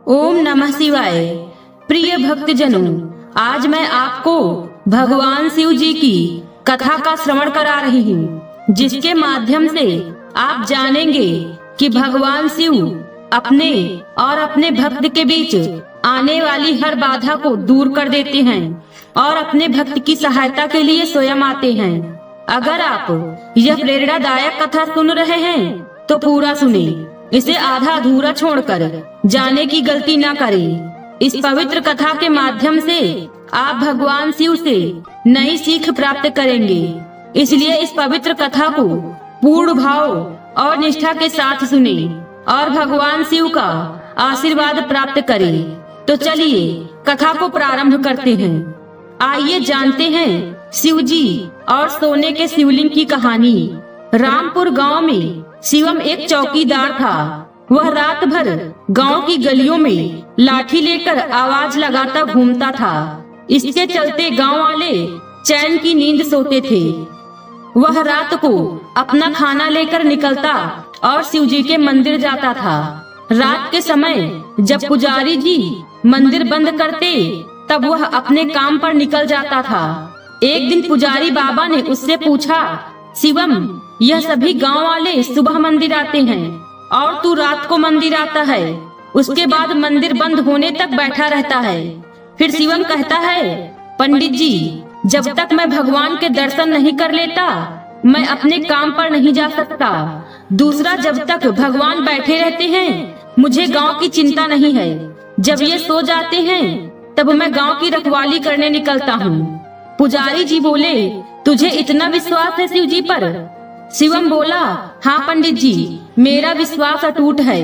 ओम नमः शिवाय। प्रिय भक्तजनों, आज मैं आपको भगवान शिव जी की कथा का श्रवण करा रही हूँ, जिसके माध्यम से आप जानेंगे कि भगवान शिव अपने और अपने भक्त के बीच आने वाली हर बाधा को दूर कर देते हैं और अपने भक्त की सहायता के लिए स्वयं आते हैं। अगर आप यह प्रेरणादायक कथा सुन रहे हैं तो पूरा सुने, इसे आधा अधूरा छोड़कर जाने की गलती ना करें। इस पवित्र कथा के माध्यम से आप भगवान शिव से नई सीख प्राप्त करेंगे, इसलिए इस पवित्र कथा को पूर्ण भाव और निष्ठा के साथ सुने और भगवान शिव का आशीर्वाद प्राप्त करें। तो चलिए कथा को प्रारंभ करते हैं। आइए जानते हैं शिव जी और सोने के शिवलिंग की कहानी। रामपुर गांव में शिवम एक चौकीदार था। वह रात भर गांव की गलियों में लाठी लेकर आवाज लगाता घूमता था। इसके चलते गांव वाले चैन की नींद सोते थे। वह रात को अपना खाना लेकर निकलता और शिवजी के मंदिर जाता था। रात के समय जब पुजारी जी मंदिर बंद करते तब वह अपने काम पर निकल जाता था। एक दिन पुजारी बाबा ने उससे पूछा, शिवम, यह सभी गांव वाले सुबह मंदिर आते हैं और तू रात को मंदिर आता है, उसके बाद मंदिर बंद होने तक बैठा रहता है। फिर शिवम कहता है, पंडित जी, जब तक मैं भगवान के दर्शन नहीं कर लेता मैं अपने काम पर नहीं जा सकता। दूसरा, जब तक भगवान बैठे रहते हैं मुझे गांव की चिंता नहीं है। जब ये सो जाते हैं तब मैं गांव की रखवाली करने निकलता हूँ। पुजारी जी बोले, तुझे इतना विश्वास है शिव जी पर? शिवम बोला, हाँ पंडित जी, मेरा विश्वास अटूट है।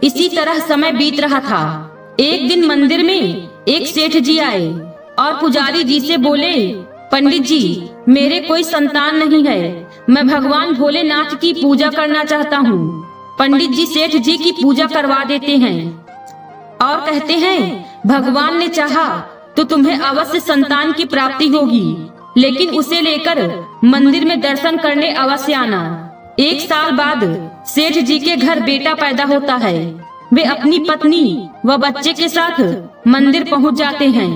इसी तरह समय बीत रहा था। एक दिन मंदिर में एक सेठ जी आए और पुजारी जी से बोले, पंडित जी, मेरे कोई संतान नहीं है, मैं भगवान भोलेनाथ की पूजा करना चाहता हूँ। पंडित जी सेठ जी की पूजा करवा देते हैं और कहते हैं, भगवान ने चाहा तो तुम्हें अवश्य संतान की प्राप्ति होगी, लेकिन उसे लेकर मंदिर में दर्शन करने अवश्य आना। एक साल बाद सेठ जी के घर बेटा पैदा होता है। वे अपनी पत्नी व बच्चे के साथ मंदिर पहुंच जाते हैं।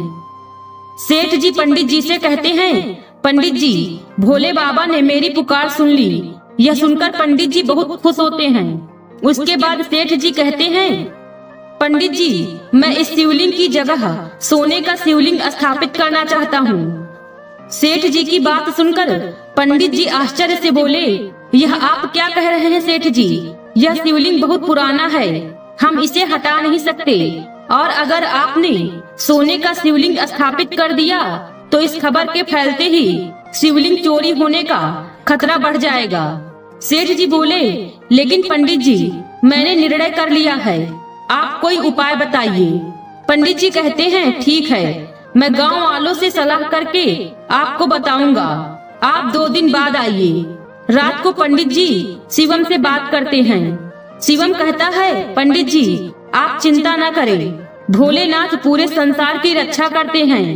सेठ जी पंडित जी से कहते हैं, पंडित जी, भोले बाबा ने मेरी पुकार सुन ली। यह सुनकर पंडित जी बहुत खुश होते हैं। उसके बाद सेठ जी कहते हैं, पंडित जी, मैं इस शिवलिंग की जगह सोने का शिवलिंग स्थापित करना चाहता हूँ। सेठ जी की बात सुनकर पंडित जी आश्चर्य से बोले, यह आप क्या कह रहे हैं सेठ जी? यह शिवलिंग बहुत पुराना है, हम इसे हटा नहीं सकते, और अगर आपने सोने का शिवलिंग स्थापित कर दिया तो इस खबर के फैलते ही शिवलिंग चोरी होने का खतरा बढ़ जाएगा। सेठ जी बोले, लेकिन पंडित जी, मैंने निर्णय कर लिया है, आप कोई उपाय बताइए। पंडित जी कहते हैं, ठीक है, मैं गांव वालों से सलाह करके आपको बताऊंगा। आप 2 दिन बाद आइए। रात को पंडित जी शिवम से बात करते हैं। शिवम कहता है, पंडित जी, आप चिंता न करें, भोलेनाथ पूरे संसार की रक्षा करते हैं,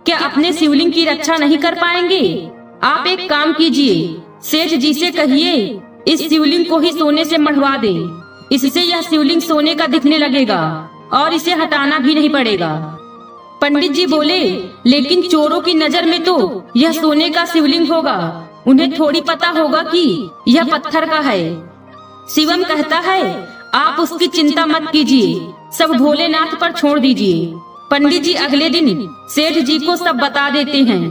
क्या अपने शिवलिंग की रक्षा नहीं कर पाएंगे? आप एक काम कीजिए, सेठ जी से कहिए इस शिवलिंग को ही सोने से मढ़वा दे। इससे यह शिवलिंग सोने का दिखने लगेगा और इसे हटाना भी नहीं पड़ेगा। पंडित जी बोले, लेकिन चोरों की नजर में तो यह सोने का शिवलिंग होगा, उन्हें थोड़ी पता होगा कि यह पत्थर का है। शिवम कहता है, आप उसकी चिंता मत कीजिए, सब भोलेनाथ पर छोड़ दीजिए। पंडित जी अगले दिन सेठ जी को सब बता देते हैं।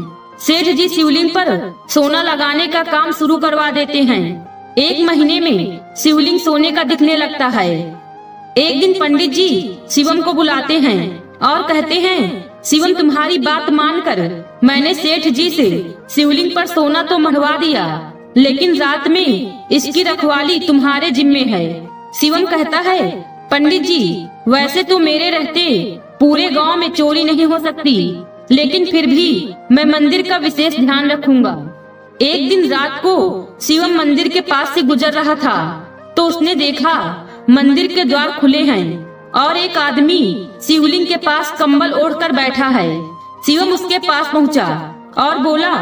सेठ जी शिवलिंग पर सोना लगाने का काम शुरू करवा देते हैं। 1 महीने में शिवलिंग सोने का दिखने लगता है। एक दिन पंडित जी शिवम को बुलाते हैं और कहते हैं, शिवम, तुम्हारी बात मानकर मैंने सेठ जी से शिवलिंग पर सोना तो मढ़वा दिया, लेकिन रात में इसकी रखवाली तुम्हारे जिम्मे है। शिवम कहता है, पंडित जी, वैसे तो मेरे रहते पूरे गांव में चोरी नहीं हो सकती, लेकिन फिर भी मैं मंदिर का विशेष ध्यान रखूंगा। एक दिन रात को शिवम मंदिर के पास से गुजर रहा था तो उसने देखा मंदिर के द्वार खुले हैं और एक आदमी शिवलिंग के पास कंबल ओढ़कर बैठा है। शिवम उसके पास पहुंचा और बोला,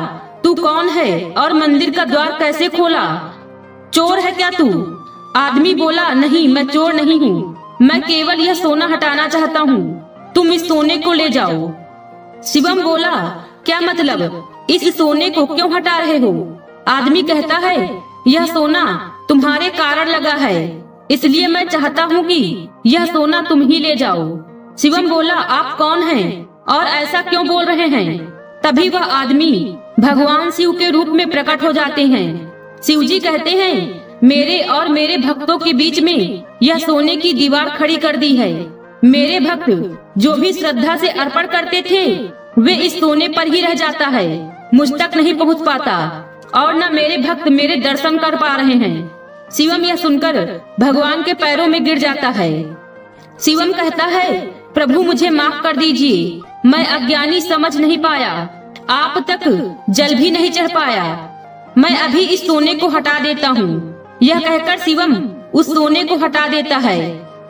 तू कौन है और मंदिर का द्वार कैसे खोला? चोर है क्या तू? आदमी बोला, नहीं, मैं चोर नहीं हूँ, मैं केवल यह सोना हटाना चाहता हूँ, तुम इस सोने को ले जाओ। शिवम बोला, क्या मतलब, इस सोने को क्यों हटा रहे हो? आदमी कहता है, यह सोना तुम्हारे कारण लगा है, इसलिए मैं चाहता हूँ कि यह सोना तुम ही ले जाओ। शिवम बोला, आप कौन हैं और ऐसा क्यों बोल रहे हैं? तभी वह आदमी भगवान शिव के रूप में प्रकट हो जाते हैं। शिव जी कहते हैं, मेरे और मेरे भक्तों के बीच में यह सोने की दीवार खड़ी कर दी है। मेरे भक्त जो भी श्रद्धा से अर्पण करते थे, वे इस सोने पर ही रह जाता है, मुझ तक नहीं पहुंच पाता, और न मेरे भक्त मेरे दर्शन कर पा रहे हैं। शिवम यह सुनकर भगवान के पैरों में गिर जाता है। शिवम कहता है, प्रभु मुझे माफ कर दीजिए, मैं अज्ञानी समझ नहीं पाया, आप तक जल भी नहीं चढ़ पाया, मैं अभी इस सोने को हटा देता हूँ। यह कहकर शिवम उस सोने को हटा देता है।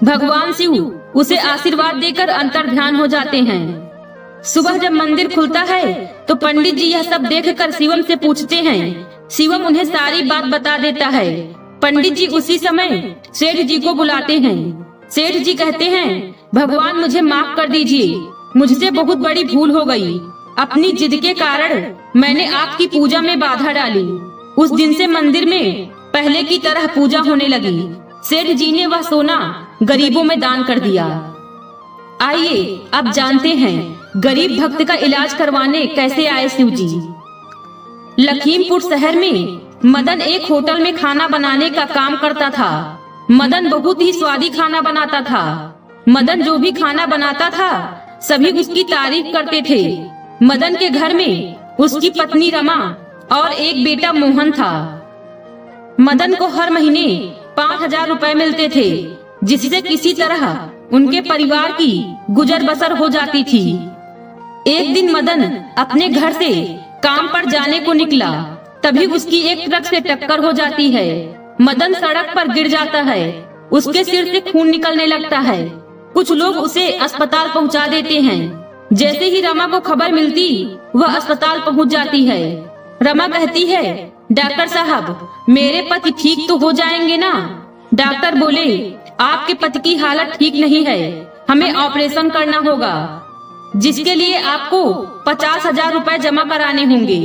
भगवान शिव उसे आशीर्वाद देकर अंतर्ध्यान हो जाते हैं। सुबह जब मंदिर खुलता है तो पंडित जी यह सब देखकर शिवम से पूछते हैं। शिवम उन्हें सारी बात बता देता है। पंडित जी उसी समय सेठ जी को बुलाते हैं। सेठ जी कहते हैं, भगवान मुझे माफ कर दीजिए, मुझसे बहुत बड़ी भूल हो गई। अपनी जिद के कारण मैंने आपकी पूजा में बाधा डाली। उस दिन से मंदिर में पहले की तरह पूजा होने लगी। सेठ जी ने वह सोना गरीबों में दान कर दिया। आइए अब जानते हैं गरीब भक्त का इलाज करवाने कैसे आए शिव जी। लखीमपुर शहर में मदन एक होटल में खाना बनाने का काम करता था। मदन बहुत ही स्वादी खाना बनाता था। मदन जो भी खाना बनाता था सभी उसकी तारीफ करते थे। मदन के घर में उसकी पत्नी रमा और एक बेटा मोहन था। मदन को हर महीने 5,000 रुपए मिलते थे, जिससे किसी तरह उनके परिवार की गुजर बसर हो जाती थी। एक दिन मदन अपने घर से काम पर जाने को निकला, तभी उसकी एक ट्रक से टक्कर हो जाती है। मदन सड़क पर गिर जाता है, उसके सिर से खून निकलने लगता है। कुछ लोग उसे अस्पताल पहुंचा देते हैं। जैसे ही रमा को खबर मिलती, वह अस्पताल पहुंच जाती है। रमा कहती है, डॉक्टर साहब मेरे पति ठीक तो हो जाएंगे ना? डॉक्टर बोले, आपके पति की हालत ठीक नहीं है, हमें ऑपरेशन करना होगा, जिसके लिए आपको 50,000 रुपए जमा कराने होंगे।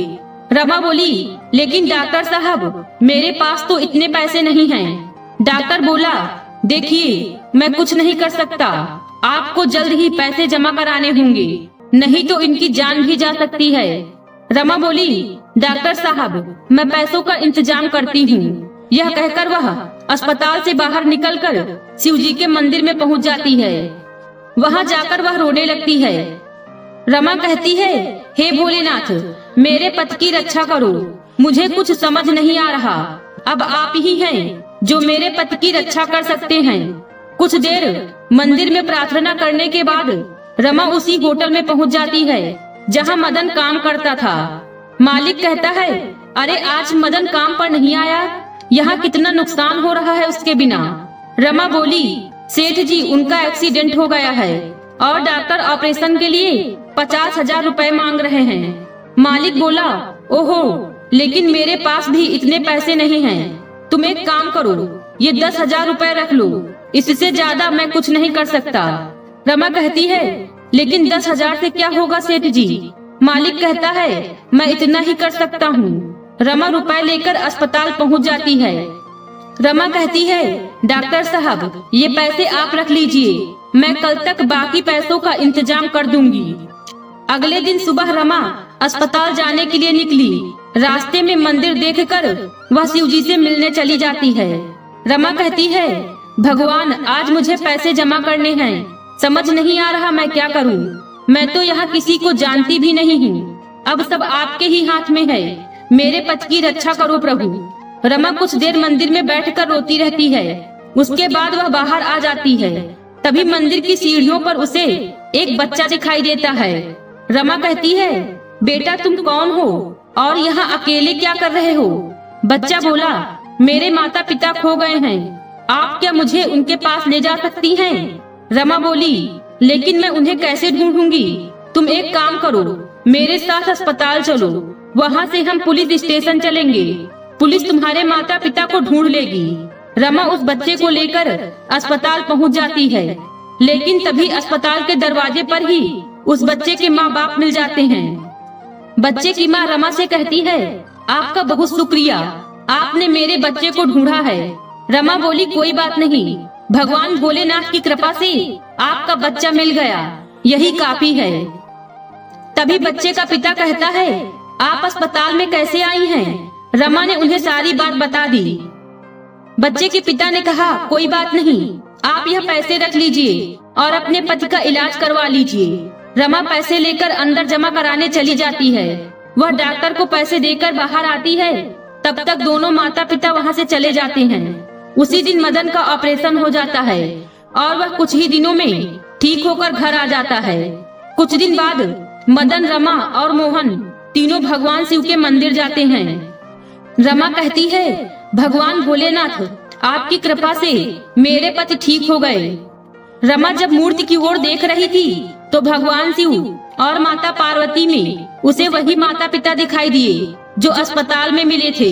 रमा बोली, लेकिन डॉक्टर साहब मेरे पास तो इतने पैसे नहीं हैं। डॉक्टर बोला, देखिए मैं कुछ नहीं कर सकता, आपको जल्द ही पैसे जमा कराने होंगे, नहीं तो इनकी जान भी जा सकती है। रमा बोली, डॉक्टर साहब मैं पैसों का इंतजाम करती हूँ। यह कहकर वह अस्पताल से बाहर निकलकर शिव जी के मंदिर में पहुँच जाती है। वहाँ जाकर वह रोने लगती है। रमा कहती है, हे भोलेनाथ मेरे पति की रक्षा करो, मुझे कुछ समझ नहीं आ रहा, अब आप ही हैं जो मेरे पति की रक्षा कर सकते हैं। कुछ देर मंदिर में प्रार्थना करने के बाद रमा उसी होटल में पहुंच जाती है जहां मदन काम करता था। मालिक कहता है, अरे आज मदन काम पर नहीं आया, यहाँ कितना नुकसान हो रहा है उसके बिना। रमा बोली, सेठ जी उनका एक्सीडेंट हो गया है और डॉक्टर ऑपरेशन के लिए 50,000 रुपए मांग रहे हैं। मालिक बोला, ओहो लेकिन मेरे पास भी इतने पैसे नहीं हैं। तुम एक काम करो, ये 10,000 रुपए रख लो, इससे ज्यादा मैं कुछ नहीं कर सकता। रमा कहती है, लेकिन 10,000 से क्या होगा सेठ जी? मालिक कहता है, मैं इतना ही कर सकता हूँ। रमा रुपए लेकर अस्पताल पहुँच जाती है। रमा कहती है, डॉक्टर साहब ये पैसे आप रख लीजिए, मैं कल तक बाकी पैसों का इंतजाम कर दूंगी। अगले दिन सुबह रमा अस्पताल जाने के लिए निकली। रास्ते में मंदिर देखकर वह शिव जी से मिलने चली जाती है। रमा कहती है, भगवान आज मुझे पैसे जमा करने हैं, समझ नहीं आ रहा मैं क्या करूं। मैं तो यहाँ किसी को जानती भी नहीं हूँ, अब सब आपके ही हाथ में है, मेरे पति की रक्षा करो प्रभु। रमा कुछ देर मंदिर में बैठकर रोती रहती है। उसके बाद वह बाहर आ जाती है। तभी मंदिर की सीढ़ियों पर उसे एक बच्चा दिखाई देता है। रमा कहती है, बेटा तुम कौन हो और यहाँ अकेले क्या कर रहे हो? बच्चा बोला, मेरे माता पिता खो गए हैं, आप क्या मुझे उनके पास ले जा सकती हैं? रमा बोली, लेकिन मैं उन्हें कैसे ढूंढूंगी? तुम एक काम करो, मेरे साथ अस्पताल चलो, वहाँ से हम पुलिस स्टेशन चलेंगे, पुलिस तुम्हारे माता पिता को ढूंढ लेगी। रमा उस बच्चे को लेकर अस्पताल पहुंच जाती है, लेकिन तभी अस्पताल के दरवाजे पर ही उस बच्चे के माँ बाप मिल जाते हैं। बच्चे की माँ रमा से कहती है, आपका बहुत शुक्रिया, आपने मेरे बच्चे को ढूंढा है। रमा बोली, कोई बात नहीं, भगवान भोलेनाथ की कृपा से आपका बच्चा मिल गया, यही काफी है। तभी बच्चे का पिता कहता है, आप अस्पताल में कैसे आई हैं? रमा ने उन्हें सारी बात बता दी। बच्चे के पिता ने कहा, कोई बात नहीं, आप यह पैसे रख लीजिए और अपने पति का इलाज करवा लीजिए। रमा पैसे लेकर अंदर जमा कराने चली जाती है। वह डॉक्टर को पैसे देकर बाहर आती है, तब तक दोनों माता पिता वहां से चले जाते हैं। उसी दिन मदन का ऑपरेशन हो जाता है और वह कुछ ही दिनों में ठीक होकर घर आ जाता है। कुछ दिन बाद मदन, रमा और मोहन तीनों भगवान शिव के मंदिर जाते हैं। रमा कहती है, भगवान भोलेनाथ, आपकी कृपा से मेरे पति ठीक हो गए। रमा जब मूर्ति की ओर देख रही थी तो भगवान शिव और माता पार्वती में उसे वही माता पिता दिखाई दिए जो अस्पताल में मिले थे।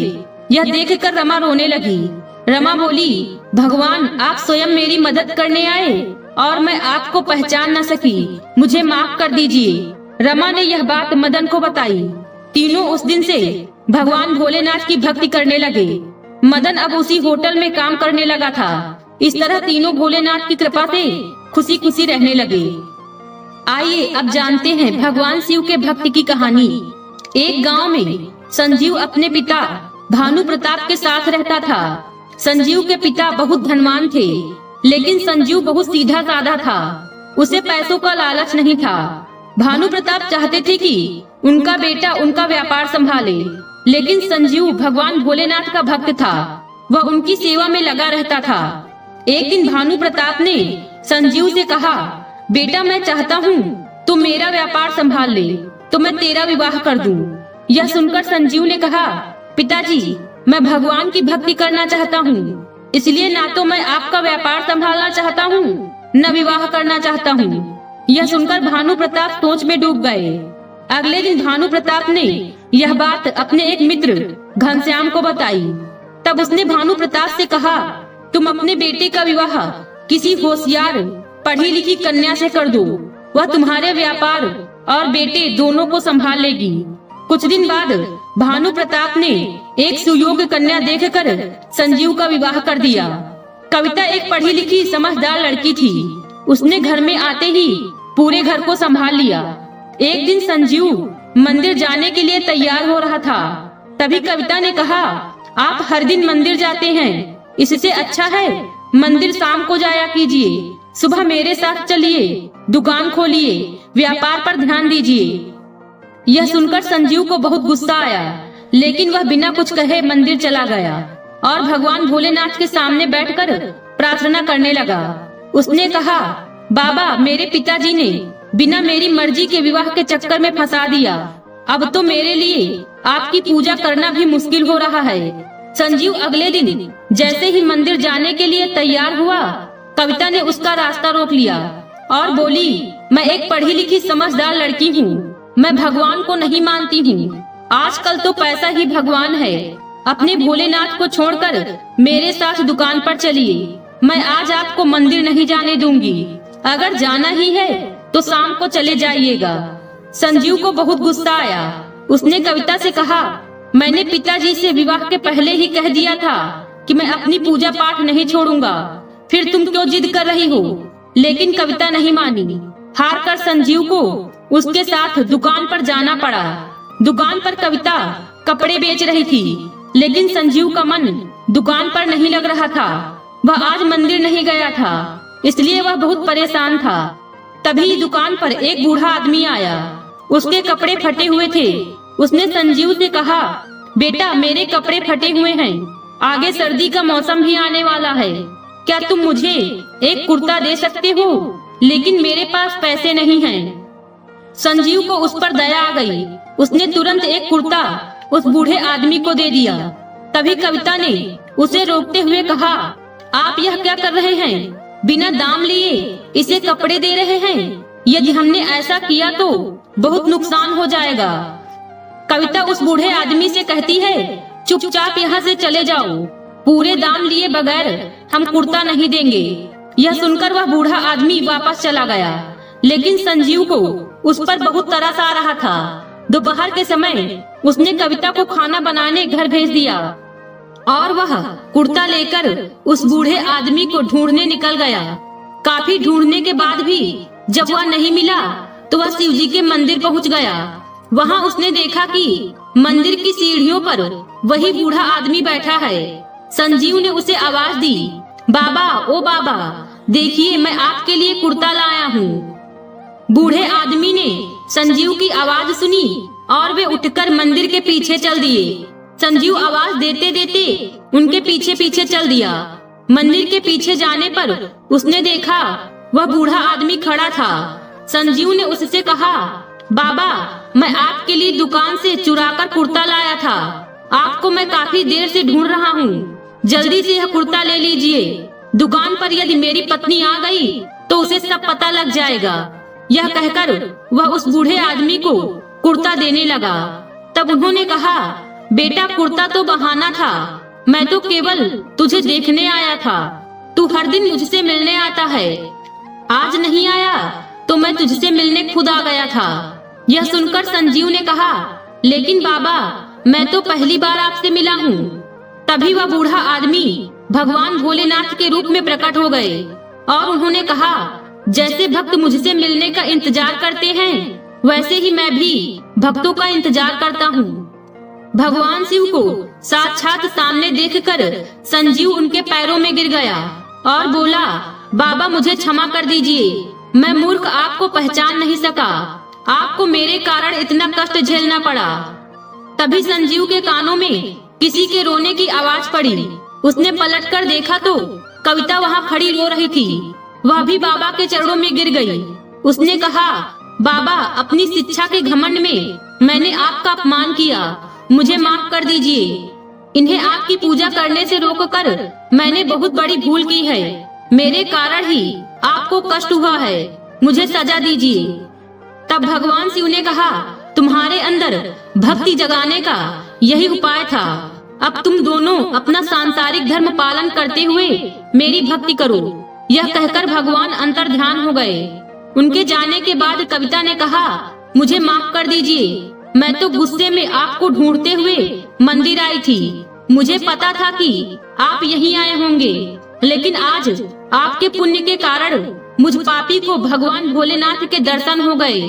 यह देखकर रमा रोने लगी। रमा बोली, भगवान, आप स्वयं मेरी मदद करने आए और मैं आपको पहचान न सकी, मुझे माफ कर दीजिए। रमा ने यह बात मदन को बताई। तीनों उस दिन से भगवान भोलेनाथ की भक्ति करने लगे। मदन अब उसी होटल में काम करने लगा था। इस तरह तीनों भोलेनाथ की कृपा से खुशी खुशी रहने लगे। आइए अब जानते हैं भगवान शिव के भक्त की कहानी। एक गांव में संजीव अपने पिता भानु प्रताप के साथ रहता था। संजीव के पिता बहुत धनवान थे, लेकिन संजीव बहुत सीधा साधा था। उसे पैसों का लालच नहीं था। भानु प्रताप चाहते थे कि उनका बेटा उनका व्यापार संभाले, लेकिन संजीव भगवान भोलेनाथ का भक्त था। वह उनकी सेवा में लगा रहता था। एक दिन भानु प्रताप ने संजीव से कहा, बेटा, मैं चाहता हूँ तुम मेरा व्यापार संभाल ले, तो मैं तेरा विवाह कर दूँ। यह सुनकर संजीव ने कहा, पिताजी, मैं भगवान की भक्ति करना चाहता हूँ, इसलिए ना तो मैं आपका व्यापार संभालना चाहता हूँ, न विवाह करना चाहता हूँ। यह सुनकर भानु प्रताप सोच में डूब गए। अगले दिन भानु प्रताप ने यह बात अपने एक मित्र घनश्याम को बताई। तब उसने भानु प्रताप से कहा, तुम अपने बेटे का विवाह किसी होशियार पढ़ी लिखी कन्या से कर दो, वह तुम्हारे व्यापार और बेटे दोनों को संभाल लेगी। कुछ दिन बाद भानु प्रताप ने एक सुयोग्य कन्या देखकर संजीव का विवाह कर दिया। कविता एक पढ़ी लिखी समझदार लड़की थी। उसने घर में आते ही पूरे घर को संभाल लिया। एक दिन संजीव मंदिर जाने के लिए तैयार हो रहा था। तभी कविता ने कहा, आप हर दिन मंदिर जाते हैं, इससे अच्छा है मंदिर शाम को जाया कीजिए। सुबह मेरे साथ चलिए, दुकान खोलिए, व्यापार पर ध्यान दीजिए। यह सुनकर संजीव को बहुत गुस्सा आया, लेकिन वह बिना कुछ कहे मंदिर चला गया और भगवान भोलेनाथ के सामने बैठकर प्रार्थना करने लगा। उसने कहा, बाबा, मेरे पिताजी ने बिना मेरी मर्जी के विवाह के चक्कर में फंसा दिया। अब तो मेरे लिए आपकी पूजा करना भी मुश्किल हो रहा है। संजीव अगले दिन जैसे ही मंदिर जाने के लिए तैयार हुआ, कविता ने उसका रास्ता रोक लिया और बोली, मैं एक पढ़ी लिखी समझदार लड़की हूँ, मैं भगवान को नहीं मानती हूँ। आजकल तो पैसा ही भगवान है। अपने भोलेनाथ को छोड़कर मेरे साथ दुकान पर चलिए। मैं आज आपको मंदिर नहीं जाने दूंगी। अगर जाना ही है तो शाम को चले जाइएगा। संजीव को बहुत गुस्सा आया। उसने कविता से कहा, मैंने पिताजी से विवाह के पहले ही कह दिया था कि मैं अपनी पूजा पाठ नहीं छोड़ूंगा, फिर तुम क्यों जिद कर रही हो? लेकिन कविता नहीं मानी। हार कर संजीव को उसके साथ दुकान पर जाना पड़ा। दुकान पर कविता कपड़े बेच रही थी, लेकिन संजीव का मन दुकान पर नहीं लग रहा था। वह आज मंदिर नहीं गया था, इसलिए वह बहुत परेशान था। तभी दुकान पर एक बूढ़ा आदमी आया। उसके कपड़े फटे हुए थे। उसने संजीव से कहा, बेटा, मेरे कपड़े फटे हुए हैं, आगे सर्दी का मौसम भी आने वाला है, क्या तुम मुझे एक कुर्ता दे सकते हो? लेकिन मेरे पास पैसे नहीं हैं। संजीव को उस पर दया आ गई। उसने तुरंत एक कुर्ता उस बूढ़े आदमी को दे दिया। तभी कविता ने उसे रोकते हुए कहा, आप यह क्या कर रहे हैं? बिना दाम लिए इसे कपड़े दे रहे हैं। यदि हमने ऐसा किया तो बहुत नुकसान हो जाएगा। कविता उस बूढ़े आदमी से कहती है, चुपचाप यहाँ से चले जाओ। पूरे दाम लिए बगैर हम कुर्ता नहीं देंगे। यह सुनकर वह बूढ़ा आदमी वापस चला गया, लेकिन संजीव को उस पर बहुत तरस आ रहा था। दोपहर के समय उसने कविता को खाना बनाने घर भेज दिया और वह कुर्ता लेकर उस बूढ़े आदमी को ढूंढने निकल गया। काफी ढूंढने के बाद भी जब वह नहीं मिला तो वह शिव जी के मंदिर पहुंच गया। वहां उसने देखा कि मंदिर की सीढ़ियों पर वही बूढ़ा आदमी बैठा है। संजीव ने उसे आवाज दी, बाबा, ओ बाबा, देखिए मैं आपके लिए कुर्ता लाया हूँ। बूढ़े आदमी ने संजीव की आवाज सुनी और वे उठकर मंदिर के पीछे चल दिए। संजीव आवाज देते देते उनके पीछे पीछे चल दिया। मंदिर के पीछे जाने पर उसने देखा वह बूढ़ा आदमी खड़ा था। संजीव ने उससे कहा, बाबा, मैं आपके लिए दुकान से चुराकर कुर्ता लाया था। आपको मैं काफी देर से ढूंढ रहा हूँ। जल्दी से यह कुर्ता ले लीजिए। दुकान पर यदि मेरी पत्नी आ गई तो उसे सब पता लग जाएगा। यह कहकर वह उस बूढ़े आदमी को कुर्ता देने लगा। तब उन्होंने कहा, बेटा, कुर्ता तो बहाना था। मैं तो केवल तुझे देखने आया था। तू हर दिन मुझसे मिलने आता है। आज नहीं आया तो मैं तुझसे मिलने खुद आ गया था। यह सुनकर संजीव ने कहा, लेकिन बाबा, मैं तो पहली बार आपसे मिला हूँ। तभी वह बूढ़ा आदमी भगवान भोलेनाथ के रूप में प्रकट हो गए और उन्होंने कहा, जैसे भक्त मुझसे मिलने का इंतजार करते हैं, वैसे ही मैं भी भक्तों का इंतजार करता हूँ। भगवान शिव को साक्षात सामने देखकर संजीव उनके पैरों में गिर गया और बोला, बाबा, मुझे क्षमा कर दीजिए। मैं मूर्ख आपको पहचान नहीं सका। आपको मेरे कारण इतना कष्ट झेलना पड़ा। तभी संजीव के कानों में किसी के रोने की आवाज पड़ी। उसने पलटकर देखा तो कविता वहां खड़ी रो रही थी। वह भी बाबा के चरणों में गिर गई। उसने कहा, बाबा, अपनी शिक्षा के घमंड में मैंने आपका अपमान किया। मुझे माफ कर दीजिए। इन्हें आपकी पूजा करने से रोककर मैंने बहुत बड़ी भूल की है। मेरे कारण ही आपको कष्ट हुआ है। मुझे सजा दीजिए। तब भगवान शिव ने कहा, तुम्हारे अंदर भक्ति जगाने का यही उपाय था। अब तुम दोनों अपना सांसारिक धर्म पालन करते हुए मेरी भक्ति करो। यह कहकर भगवान अंतर ध्यान हो गए। उनके जाने के बाद कविता ने कहा, मुझे माफ कर दीजिए। मैं तो गुस्से में आपको ढूंढते हुए मंदिर आई थी। मुझे पता था कि आप यहीं आए होंगे, लेकिन आज आपके पुण्य के कारण मुझ पापी को भगवान भोलेनाथ के दर्शन हो गए।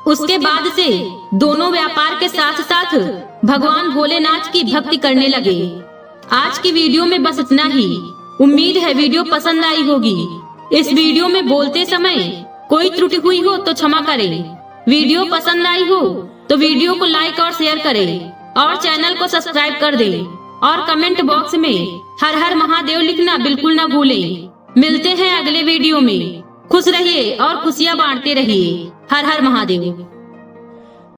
उसके बाद से दोनों व्यापार के साथ साथ भगवान भोलेनाथ की भक्ति करने लगे। आज की वीडियो में बस इतना ही। उम्मीद है वीडियो पसंद आई होगी। इस वीडियो में बोलते समय कोई त्रुटि हुई हो तो क्षमा करें। वीडियो पसंद आई हो तो वीडियो को लाइक और शेयर करें और चैनल को सब्सक्राइब कर दें और कमेंट बॉक्स में हर हर महादेव लिखना बिल्कुल न भूलें। मिलते हैं अगले वीडियो में। खुश रहिए और खुशियाँ बांटते रहिए। हर हर महादेव।